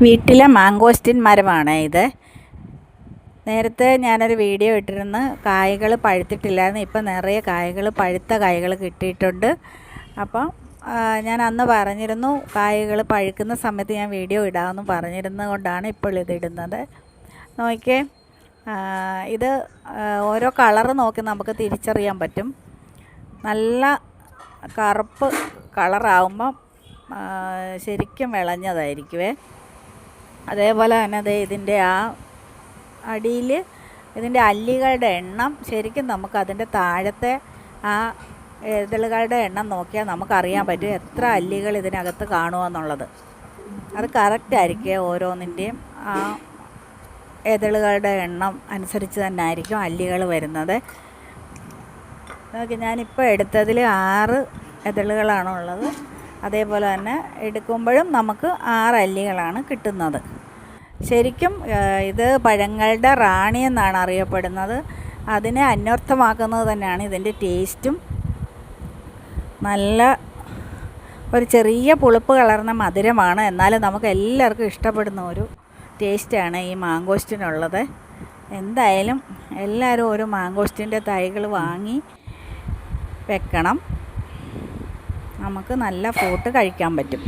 വീട്ടിലെ മാങ്കോസ്റ്റിൻ മരമാണ് ഇത്. നേരത്തെ ഞാനൊരു വീഡിയോ ഇട്ടിരുന്നു, കായ്കൾ പഴുത്തിട്ടില്ലായിരുന്നു. ഇപ്പം നിറയെ കായ്കൾ, പഴുത്ത കായ്കൾ കിട്ടിയിട്ടുണ്ട്. അപ്പം ഞാൻ അന്ന് പറഞ്ഞിരുന്നു, കായ്കൾ പഴുക്കുന്ന സമയത്ത് ഞാൻ വീഡിയോ ഇടാമെന്ന് പറഞ്ഞിരുന്നത് കൊണ്ടാണ് ഇപ്പോൾ ഇതിടുന്നത്. നോക്കിയേ, ഇത് ഓരോ കളറ് നോക്കി നമുക്ക് തിരിച്ചറിയാൻ പറ്റും. നല്ല കറുപ്പ് കളറാകുമ്പം ശരിക്കും വിളഞ്ഞതായിരിക്കുമേ. അതേപോലെ തന്നെ ദേ ഇതിൻ്റെ ആ അടിയിൽ ഇതിൻ്റെ അല്ലികളുടെ എണ്ണം ശരിക്കും നമുക്ക് അതിൻ്റെ താഴത്തെ ആ ഇതളുകളുടെ എണ്ണം നോക്കിയാൽ നമുക്കറിയാൻ പറ്റും എത്ര അല്ലികൾ ഇതിനകത്ത് കാണുമെന്നുള്ളത്. അത് കറക്റ്റായിരിക്കും. ഓരോന്നിൻ്റെയും ആ ഇതളുകളുടെ എണ്ണം അനുസരിച്ച് തന്നെ ആയിരിക്കും അല്ലികൾ വരുന്നത്. നോക്കി, ഞാനിപ്പോൾ എടുത്തതിൽ 6 ഇതളുകളാണുള്ളത്. അതേപോലെ തന്നെ എടുക്കുമ്പോഴും നമുക്ക് 6 അല്ലികളാണ് കിട്ടുന്നത്. ശരിക്കും ഇത് പഴങ്ങളുടെ റാണി എന്നാണ് അറിയപ്പെടുന്നത്. അതിനെ അന്വർത്ഥമാക്കുന്നത് തന്നെയാണ് ഇതിൻ്റെ ടേസ്റ്റും. നല്ല ഒരു ചെറിയ പുളിപ്പ് കലർന്ന മധുരമാണ്. എന്നാലും നമുക്ക് എല്ലാവർക്കും ഇഷ്ടപ്പെടുന്ന ഒരു ടേസ്റ്റാണ് ഈ മാങ്കോസ്റ്റിനുള്ളത്. എന്തായാലും എല്ലാവരും ഒരു മാങ്കോസ്റ്റിൻ്റെ തൈകൾ വാങ്ങി വെക്കണം. നമുക്ക് നല്ല ഫ്രൂട്ട് കഴിക്കാൻ പറ്റും.